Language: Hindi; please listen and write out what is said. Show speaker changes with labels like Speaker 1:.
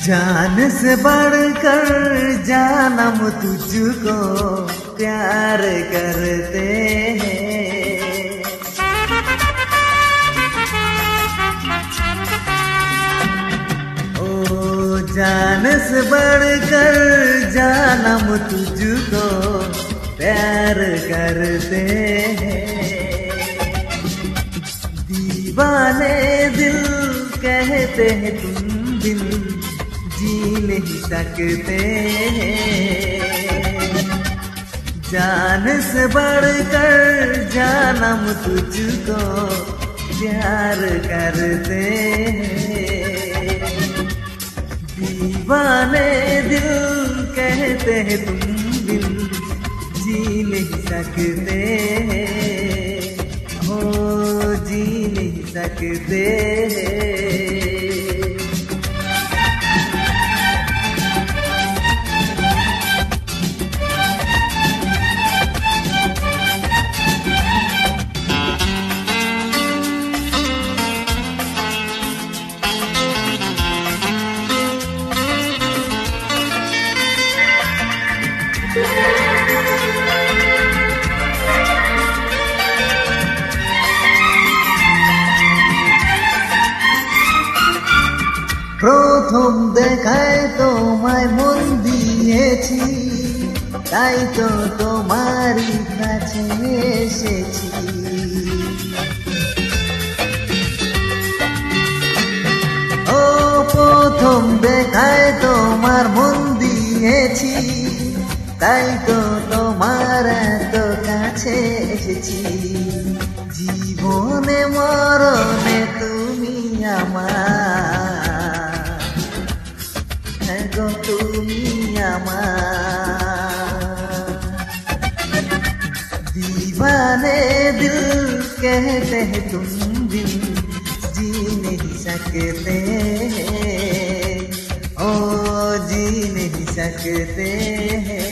Speaker 1: जान से बढ़कर जानम तुझको प्यार करते हैं। ओ जान से बढ़कर जानम तुझको प्यार करते हैं। दीवाने दिल कहते हैं तुम बिन जी नहीं सकते हैं। जान से बढ़कर जानम तुझको प्यार करते हैं। दीवाने दिल कहते हैं तुम बिन जी नहीं सकते हैं। हो जी नहीं सकते हैं। প্রথম দেখায় তোমায় মন দিয়েছি, তাই তো তোমারই কাছে এসেছি। ও প্রথম দেখায় তোমার মন দিয়েছি, তাই তো তোমার এত কাছে এসেছি। জীবনে মরণে তুমি আমার, গো তুমি আমার। दीवाने दिल कहते हैं तुम बिन जी नहीं सकते हैं। ओ जी नहीं सकते हैं।